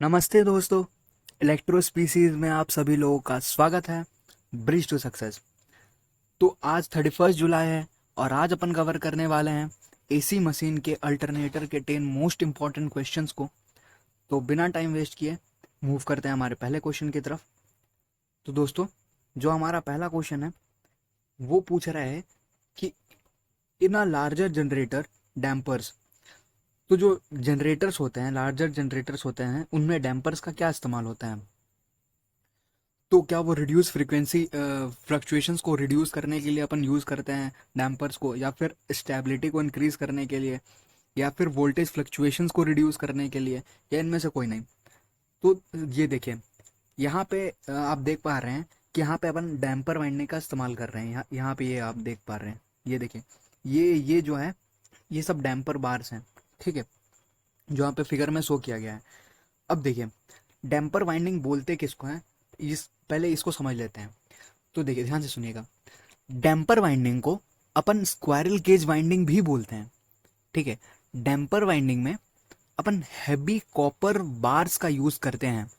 नमस्ते दोस्तों। Electro species में आप सभी लोगों का स्वागत है। Bridge to success. तो आज 31 जुलाई है और आज अपन कवर करने वाले हैं एसी मशीन के अल्टरनेटर के 10 मोस्ट इंपॉर्टेंट क्वेश्चंस को। तो बिना टाइम वेस्ट किए मूव करते हैं हमारे पहले क्वेश्चन की तरफ। तो दोस्तों, जो हमारा पहला क्वेश्चन है वो पूछ रहा है कि इन अ लार्जर जनरेटर डैम्पर्स। तो जो जनरेटर्स होते हैं, लार्जर जनरेटर्स होते हैं, उनमें डैम्पर्स का क्या इस्तेमाल होता है। तो क्या वो रिड्यूस फ्रीक्वेंसी फ्लक्चुएशंस को रिड्यूस करने के लिए अपन यूज़ करते हैं डैम्पर्स को, या फिर स्टेबिलिटी को इंक्रीज करने के लिए, या फिर वोल्टेज फ्लक्चुएशंस को रिड्यूस करने के लिए, या इनमें से कोई नहीं। तो ये देखिए, यहाँ पे आप देख पा रहे हैं कि यहाँ पे अपन डैम्पर वाइंडिंग का इस्तेमाल कर रहे हैं। यहाँ पे ये आप देख पा रहे हैं, ये देखिए, ये जो है ये सब डैम्पर बार्स हैं, ठीक है, जो यहाँ पे फिगर में शो किया गया है। अब देखिए, डैम्पर वाइंडिंग बोलते किसको हैं, इस पहले इसको समझ लेते हैं। तो देखिए, ध्यान से सुनिएगा। डैम्पर वाइंडिंग को अपन स्क्वायरल केज वाइंडिंग भी बोलते हैं, ठीक है। डैम्पर वाइंडिंग में अपन हैवी कॉपर बार्स का यूज करते हैं,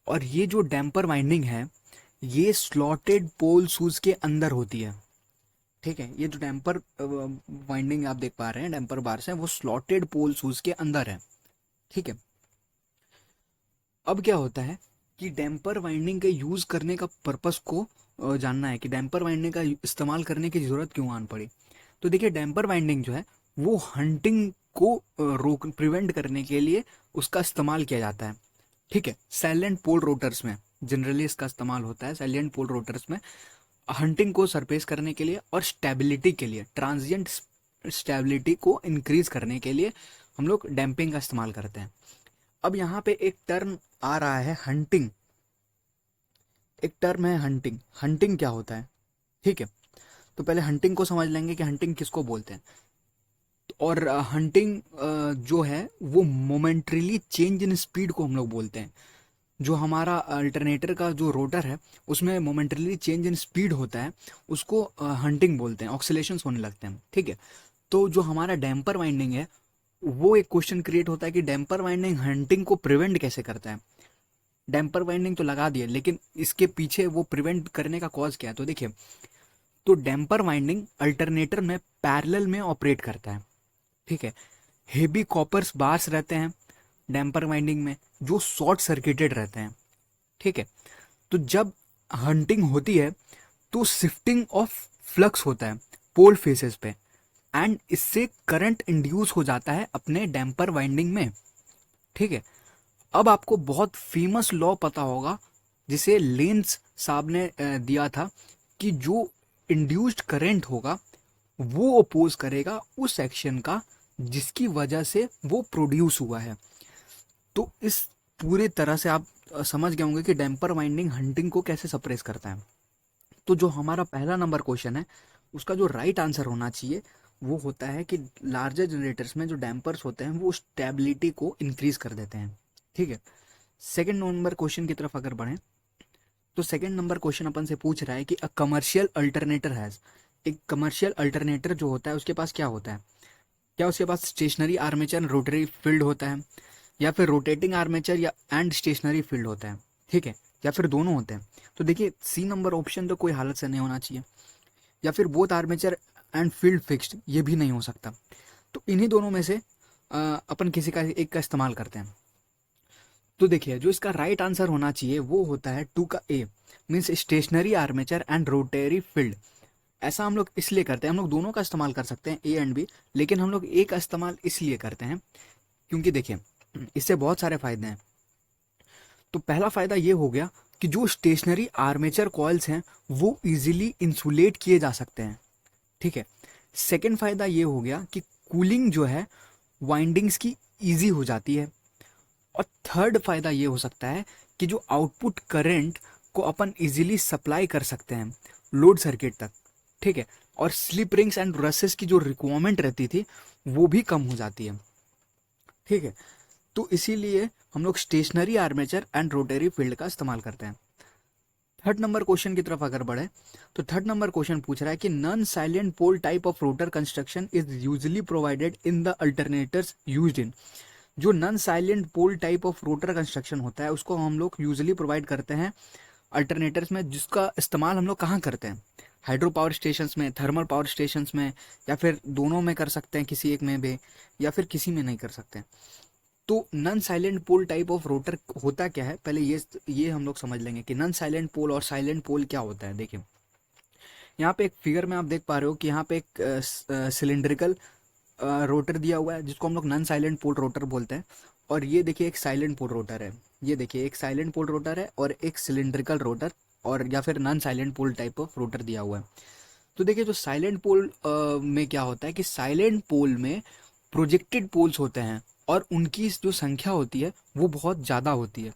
और ये जो डैम्पर वाइंडिंग है ये स्लॉटेड पोल शूज के अंदर होती है, ठीक है। ये जो डैम्पर वाइंडिंग आप देख पा रहे हैं, डैम्पर बार्स हैं, वो स्लॉटेड पोल शूज के अंदर है, ठीक है। अब क्या होता है कि डैम्पर वाइंडिंग के यूज करने का पर्पस को जानना है कि डैम्पर वाइंडिंग का इस्तेमाल करने की जरूरत क्यों आन पड़ी। तो देखिए, डैम्पर वाइंडिंग जो है वो हंटिंग को रोक प्रिवेंट करने के लिए उसका इस्तेमाल किया जाता है, ठीक है। सैलेंट पोल रोटर्स में जनरली इसका इस्तेमाल होता है। सैलेंट पोल रोटर्स में हंटिंग को सरफेस करने के लिए और स्टेबिलिटी के लिए, ट्रांजिएंट स्टेबिलिटी को इंक्रीज करने के लिए हम लोग डैम्पिंग का इस्तेमाल करते हैं। अब यहाँ पे एक टर्म आ रहा है हंटिंग, एक टर्म है हंटिंग। हंटिंग क्या होता है, ठीक है। तो पहले हंटिंग को समझ लेंगे कि हंटिंग किसको बोलते हैं। और हंटिंग जो है वो मोमेंटरीली चेंज इन स्पीड को हम लोग बोलते हैं। जो हमारा अल्टरनेटर का जो रोटर है उसमें मोमेंटरीली चेंज इन स्पीड होता है, उसको हंटिंग बोलते हैं। ऑक्सीलेशंस होने लगते हैं, ठीक है। तो जो हमारा डैम्पर वाइंडिंग है, वो एक क्वेश्चन क्रिएट होता है कि डैम्पर वाइंडिंग हंटिंग को प्रिवेंट कैसे करता है। डैम्पर वाइंडिंग तो लगा दिए, लेकिन इसके पीछे वो प्रिवेंट करने का कॉज क्या है। तो देखिए, तो डैम्पर वाइंडिंग अल्टरनेटर में पैरेलल में ऑपरेट करता है, ठीक है। हेवी कॉपर्स बार्स रहते हैं डैम्पर वाइंडिंग में, जो शॉर्ट सर्किटेड रहते हैं, ठीक है। तो जब हंटिंग होती है तो शिफ्टिंग ऑफ फ्लक्स होता है पोल फेसेस पे, एंड इससे करंट इंड्यूस हो जाता है अपने डैम्पर वाइंडिंग में, ठीक है। अब आपको बहुत फेमस लॉ पता होगा जिसे लेंस साहब ने दिया था, कि जो इंड्यूस्ड करंट होगा वो अपोज करेगा उस एक्शन का जिसकी वजह से वो प्रोड्यूस हुआ है। तो इस पूरे तरह से आप समझ गए होंगे कि डैम्पर वाइंडिंग हंटिंग को कैसे सप्रेस करता है। तो जो हमारा पहला नंबर क्वेश्चन है उसका जो राइट आंसर होना चाहिए वो होता है कि लार्जर जनरेटर्स में जो डैम्पर्स होते हैं वो स्टेबिलिटी को इंक्रीज कर देते हैं, ठीक है। सेकंड नंबर क्वेश्चन की तरफ अगर बढ़ें, तो सेकंड नंबर क्वेश्चन अपन से पूछ रहा है कि अ कमर्शियल अल्टरनेटर हैज। एक कमर्शियल अल्टरनेटर जो होता है उसके पास क्या होता है। क्या उसके पास स्टेशनरी आर्मेचर रोटरी फील्ड होता है, या फिर रोटेटिंग आर्मेचर या एंड स्टेशनरी फील्ड होता है, ठीक है, या फिर दोनों होते हैं। तो देखिए, सी नंबर ऑप्शन तो कोई हालत से नहीं होना चाहिए, या फिर both armature and field fixed, ये भी नहीं हो सकता। तो इन्हीं दोनों में से अपन किसी का एक का इस्तेमाल करते हैं। तो देखिए, जो इसका राइट आंसर होना चाहिए वो होता है 2 का A, means stationary armature and rotary field. ऐसा हम लोग इसलिए करते हैं, हम लोग दोनों का इस्तेमाल कर सकते हैं ए एंड बी, लेकिन हम लोग ए का इस्तेमाल इसलिए करते हैं क्योंकि देखिए, इससे बहुत सारे फायदे हैं। तो पहला फायदा ये हो गया कि जो स्टेशनरी आर्मेचर कॉइल्स हैं वो इजीली इंसुलेट किए जा सकते हैं, ठीक है। सेकेंड फायदा ये हो गया कि कूलिंग जो है वाइंडिंग्स की इजी हो जाती है। और थर्ड फायदा ये हो सकता है कि जो आउटपुट करंट को अपन इजीली सप्लाई कर सकते हैं लोड सर्किट तक, ठीक है। और स्लिप रिंग्स एंड रसेस की जो रिक्वायरमेंट रहती थी वो भी कम हो जाती है, ठीक है। तो इसीलिए हम लोग stationary armature and rotary field का इस्तेमाल करते हैं। थर्ड नंबर क्वेश्चन की तरफ अगर बढ़े, तो थर्ड नंबर क्वेश्चन पूछ रहा है कि non salient pole type of rotor construction is usually provided in the alternators used in. जो non salient pole type of rotor construction होता है उसको हम लोग यूजली प्रोवाइड करते हैं अल्टरनेटर्स में, जिसका इस्तेमाल हम लोग कहाँ करते हैं, हाइड्रो पावर स्टेशंस में, थर्मल पावर स्टेशंस में, या फिर दोनों में कर सकते हैं, किसी एक में भी, या फिर किसी में नहीं कर सकते हैं। तो non salient pole type of rotor होता क्या है, पहले ये हम लोग समझ लेंगे कि नॉन साइलेंट पोल और साइलेंट पोल क्या होता है। देखिए यहाँ पे एक फिगर में आप देख पा रहे हो कि यहाँ पे एक सिलिंड्रिकल रोटर दिया हुआ है जिसको हम लोग नॉन साइलेंट पोल रोटर बोलते हैं, और ये देखिए एक साइलेंट पोल रोटर है। ये देखिए एक साइलेंट पोल रोटर है और एक सिलिंड्रिकल रोटर और या फिर non salient pole type of rotor दिया हुआ है। तो देखिए जो साइलेंट पोल में क्या होता है कि साइलेंट पोल में प्रोजेक्टेड पोल्स होते हैं और उनकी जो संख्या होती है वो बहुत ज़्यादा होती है।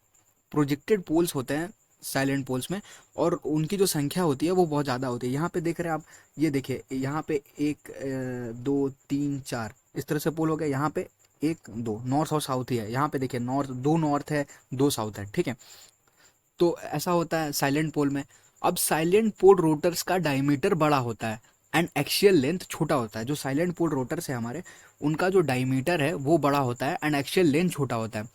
प्रोजेक्टेड पोल्स होते हैं साइलेंट पोल्स में और उनकी जो संख्या होती है वो बहुत ज़्यादा होती है। यहाँ पे देख रहे हैं आप, ये देखिए यहाँ पे एक दो तीन चार इस तरह से पोल हो गए। यहाँ पे एक दो नॉर्थ और साउथ ही है। यहाँ पे देखिए दो नॉर्थ है, दो साउथ है, ठीक है। तो ऐसा होता है साइलेंट पोल में। अब साइलेंट पोल रोटर्स का डायमीटर बड़ा होता है एंड एक्सियल लेंथ छोटा होता है। जो साइलेंट पोल रोटर्स है हमारे, उनका जो डायमीटर है वो बड़ा होता है एंड एक्सियल लेंथ छोटा होता है।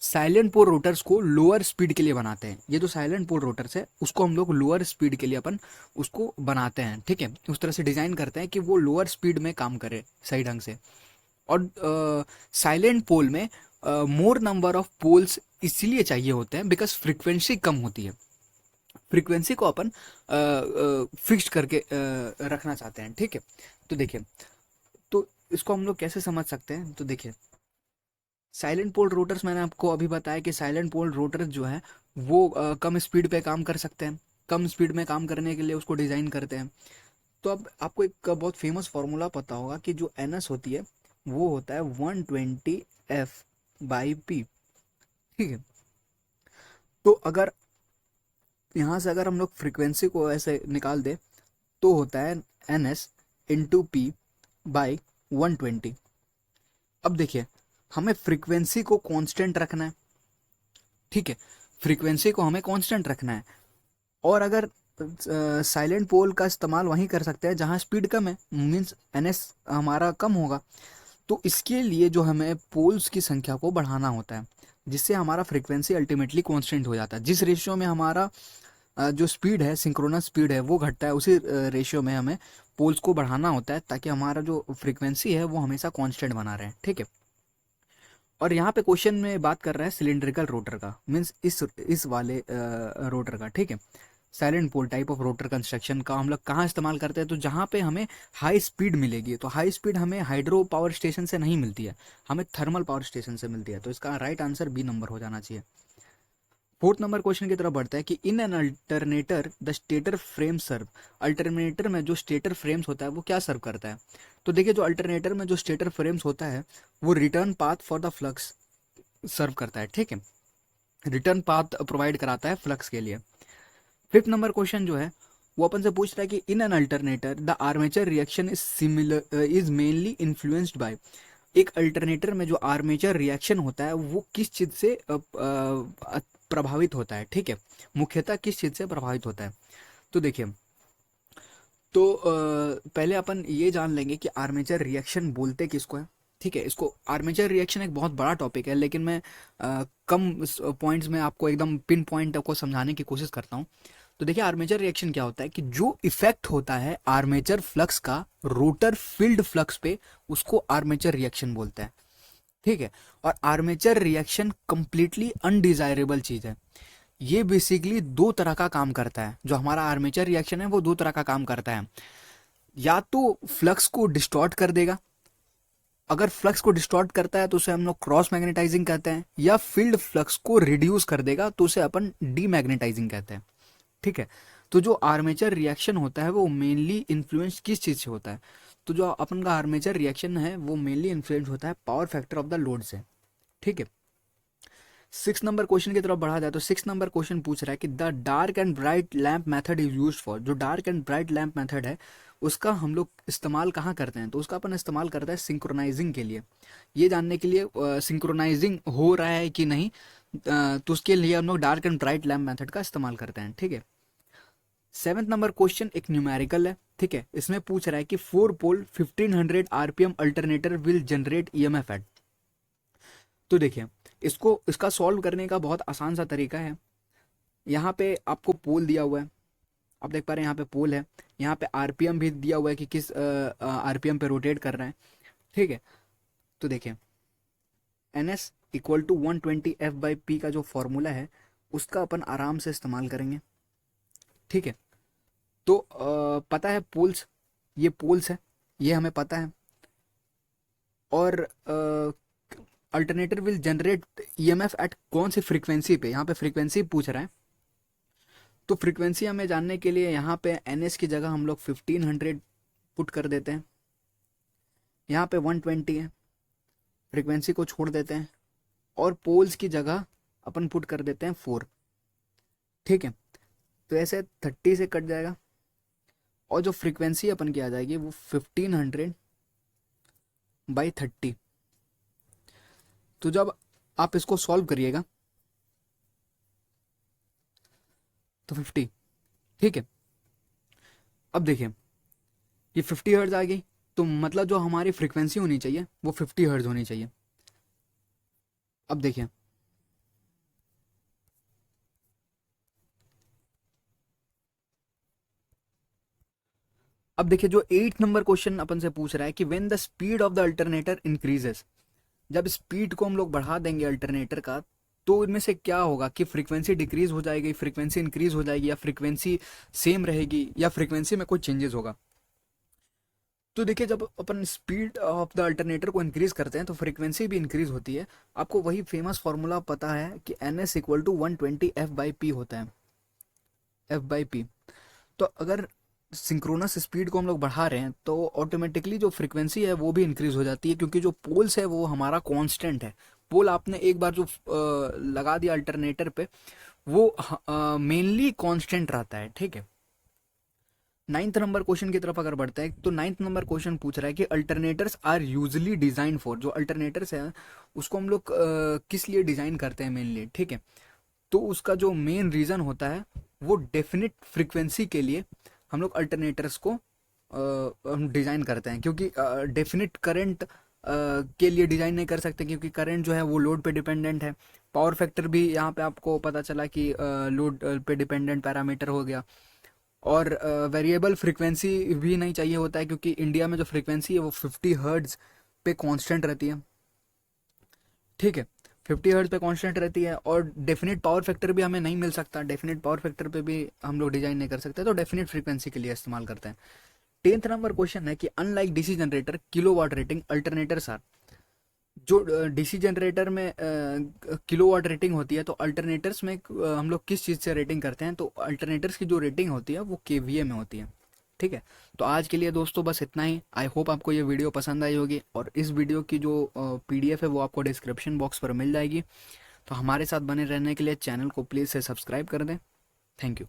साइलेंट पोल रोटर्स को लोअर स्पीड के लिए बनाते हैं। ये जो साइलेंट पोल रोटर्स है उसको हम लोग लोअर स्पीड के लिए अपन उसको बनाते हैं, ठीक है। उस तरह से डिजाइन करते हैं कि वो लोअर स्पीड में काम करे सही ढंग से। और साइलेंट पोल में मोर नंबर ऑफ पोल्स इसलिए चाहिए होते हैं बिकॉज फ्रीक्वेंसी कम होती है। फ्रीक्वेंसी को अपन फिक्स्ड करके रखना चाहते हैं, ठीक है। तो देखिए, तो इसको हम लोग कैसे समझ सकते हैं, तो देखिए साइलेंट पोल रोटर्स, मैंने आपको अभी बताया कि साइलेंट पोल रोटर्स जो है वो कम स्पीड पे काम कर सकते हैं। कम स्पीड में काम करने के लिए उसको डिज़ाइन करते हैं। तो अब आपको एक बहुत फेमस फार्मूला पता होगा कि जो एन एस होती है वो होता है 120F/P, ठीक है। तो अगर यहाँ से अगर हम लोग फ्रीक्वेंसी को ऐसे निकाल दे तो होता है NS/P/120। अब देखिए हमें फ्रीक्वेंसी को कांस्टेंट रखना है, ठीक है। फ्रीक्वेंसी को हमें कांस्टेंट रखना है और अगर साइलेंट पोल का इस्तेमाल वहीं कर सकते हैं जहाँ स्पीड कम है, मीन्स NS हमारा कम होगा। तो इसके लिए जो हमें पोल्स की संख्या को बढ़ाना होता है जिससे हमारा फ्रीक्वेंसी अल्टीमेटली कांस्टेंट हो जाता है। जिस रेशियो में हमारा जो स्पीड है, सिंक्रोनस स्पीड है, वो घटता है, उसी रेशियो में हमें पोल्स को बढ़ाना होता है ताकि हमारा जो फ्रीक्वेंसी है वो हमेशा कांस्टेंट बना रहे, ठीक है। और यहाँ पे क्वेश्चन में बात कर रहा है सिलिंड्रिकल रोटर का, मीन्स इस वाले रोटर का, ठीक है। Salient pole type of rotor construction का हम लोग कहाँ इस्तेमाल करते हैं, तो जहाँ पे हमें हाई स्पीड मिलेगी। तो हाई स्पीड हमें हाइड्रो पावर स्टेशन से नहीं मिलती है, हमें थर्मल पावर स्टेशन से मिलती है। तो इसका राइट आंसर बी नंबर हो जाना चाहिए। फोर्थ नंबर क्वेश्चन की तरफ बढ़ता है कि in an alternator the stator frame serve. Alternator में जो स्टेटर फ्रेम्स होता है वो क्या सर्व करता है, तो देखिए जो अल्टरनेटर में जो स्टेटर फ्रेम्स होता है वो return path for the flux serve करता है, ठीक है। रिटर्न पाथ प्रोवाइड कराता है फ्लक्स के लिए। फिफ्थ नंबर क्वेश्चन जो है वो अपन से पूछ रहा है कि in an alternator the armature reaction is mainly influenced by. एक अल्टरनेटर में जो आर्मेचर रिएक्शन होता है वो किस चीज से प्रभावित होता है, ठीक है। मुख्यतः किस चीज से प्रभावित होता है, तो देखिए तो पहले अपन ये जान लेंगे कि आर्मेचर रिएक्शन बोलते किसको है, ठीक है। इसको आर्मेचर रिएक्शन एक बहुत बड़ा टॉपिक है लेकिन मैं कम पॉइंट्स में आपको एकदम पिन पॉइंट आपको समझाने की कोशिश करता हूँ। तो देखिए आर्मेचर रिएक्शन क्या होता है कि जो इफेक्ट होता है आर्मेचर फ्लक्स का रोटर फील्ड फ्लक्स पे, उसको आर्मेचर रिएक्शन बोलते हैं, ठीक है। और आर्मेचर रिएक्शन कंप्लीटली अनडिजायरेबल चीज है। ये बेसिकली दो तरह का काम करता है। जो हमारा आर्मेचर रिएक्शन है वो दो तरह का काम करता है। या तो फ्लक्स को डिस्टॉर्ट कर देगा, अगर फ्लक्स को डिस्टॉर्ट करता है तो उसे हम लोग क्रॉस मैग्नेटाइजिंग कहते हैं, या फील्ड फ्लक्स को रिड्यूस कर देगा तो उसे अपन डीमैग्नेटाइजिंग कहते हैं, ठीक है। तो जो आर्मेचर रिएक्शन होता है वो मेनली इन्फ्लुएंस किस चीज से होता है, तो जो अपन का आर्मेचर रिएक्शन है वो मेनली इन्फ्लुएंस होता है power factor of the load से, ठीक है। सिक्स नंबर क्वेश्चन की तरफ बढ़ा जाए तो सिक्स नंबर क्वेश्चन पूछ रहा है कि the dark and bright lamp method is used for. जो dark and bright lamp method है उसका हम लोग इस्तेमाल कहाँ करते हैं, तो उसका अपन इस्तेमाल करते हैं सिंक्रोनाइजिंग के लिए। ये जानने के लिए सिंक्रोनाइजिंग हो रहा है कि नहीं, तो उसके लिए हम लोग dark and bright lamp method का इस्तेमाल करते हैं, ठीक है। सेवेंथ नंबर क्वेश्चन एक न्यूमेरिकल है, ठीक है। इसमें पूछ रहा है कि 4 pole 1500 RPM alternator will generate EMF at. तो देखिए, इसका सॉल्व करने का बहुत आसान सा तरीका है। यहाँ पे आपको पोल दिया हुआ है, आप देख पा रहे हैं यहाँ पे पोल है, यहाँ पे आरपीएम भी दिया हुआ है कि किस आरपीएम पे रोटेट कर रहे हैं। ठीक है, तो देखिए N S equal to 120 F/P का जो फॉर्मूला है उसका अपन आराम से इस्तेमाल करेंगे। ठीक है, तो पता है पोल्स, ये पोल्स है, ये हमें पता है। और alternator will generate EMF at कौन सी फ्रीक्वेंसी पे, यहाँ पे फ्रीक्वेंसी पूछ रहा है। तो फ्रीक्वेंसी हमें जानने के लिए यहाँ पे एन एस की जगह हम लोग 1500 पुट कर देते हैं, यहाँ पे 120 है, फ्रीक्वेंसी को छोड़ देते हैं और पोल्स की जगह अपन पुट कर देते हैं 4। ठीक है, तो ऐसे 30 से कट जाएगा और जो फ्रीक्वेंसी अपन की आ जाएगी वो 1500/30। तो जब आप इसको सॉल्व करिएगा तो 50। ठीक है, अब देखिए ये 50 हर्ट्ज आ गई, तो मतलब जो हमारी फ्रीक्वेंसी होनी चाहिए वो 50 हर्ट्ज होनी चाहिए। अब देखिए जो 8 नंबर क्वेश्चन अपन से पूछ रहा है कि when the speed of the alternator increases, जब स्पीड को हम लोग बढ़ा देंगे अल्टरनेटर का तो इनमें से क्या होगा कि फ्रीक्वेंसी डिक्रीज हो जाएगी, फ्रीक्वेंसी इंक्रीज हो जाएगी, या फ्रीक्वेंसी सेम रहेगी, या फ्रीक्वेंसी में कोई चेंजेस होगा। तो देखिए जब अपन स्पीड ऑफ द अल्टरनेटर को इंक्रीज करते हैं तो फ्रीक्वेंसी भी इंक्रीज होती है। आपको वही फेमस फॉर्मूला पता है कि N S equal to 120 F/P होता है, F/P। तो अगर सिंक्रोनस स्पीड को हम लोग बढ़ा रहे हैं तो ऑटोमेटिकली जो फ्रीक्वेंसी है वो भी इंक्रीज हो जाती है, क्योंकि जो पोल्स है वो हमारा कांस्टेंट है। पोल आपने एक बार जो लगा दिया अल्टरनेटर पे वो मेनली कांस्टेंट रहता है। ठीक है, 9th नंबर क्वेश्चन की तरफ अगर बढ़ते हैं तो 9th नंबर क्वेश्चन पूछ रहा है कि alternators are usually design for, जो अल्टरनेटर्स है उसको हम लोग किस लिए डिजाइन करते हैं मेनली। ठीक है, तो उसका जो मेन रीजन होता है वो डेफिनेट फ्रीक्वेंसी के लिए हम लोग अल्टरनेटर्स को हम डिजाइन करते हैं, क्योंकि डेफिनेट करंट के लिए डिजाइन नहीं कर सकते, क्योंकि करंट जो है वो लोड पे डिपेंडेंट है। पावर फैक्टर भी यहाँ पे आपको पता चला कि लोड पे डिपेंडेंट पैरामीटर हो गया। और वेरिएबल फ्रीक्वेंसी भी नहीं चाहिए होता है, क्योंकि इंडिया में जो फ्रीक्वेंसी है वो 50 हर्ट्ज पे कांस्टेंट रहती है। ठीक है, 50 हर्ट्ज पे कांस्टेंट रहती है। और डेफिनेट पावर फैक्टर भी हमें नहीं मिल सकता, डेफिनेट पावर फैक्टर पे भी हम लोग डिजाइन नहीं कर सकते, तो डेफिनेट फ्रीक्वेंसी के लिए इस्तेमाल करते हैं। 10th नंबर क्वेश्चन है कि unlike DC generator kilowatt rating alternators are, जो डीसी जनरेटर में किलोवाट रेटिंग होती है तो अल्टरनेटर्स में हम लोग किस चीज़ से रेटिंग करते हैं, तो अल्टरनेटर्स की जो रेटिंग होती है वो केवीए में होती है। ठीक है, तो आज के लिए दोस्तों बस इतना ही। आई होप आपको ये वीडियो पसंद आई होगी, और इस वीडियो की जो पीडीएफ है वो आपको डिस्क्रिप्शन बॉक्स पर मिल जाएगी। तो हमारे साथ बने रहने के लिए चैनल को प्लीज़ से सब्सक्राइब कर दें। Thank you.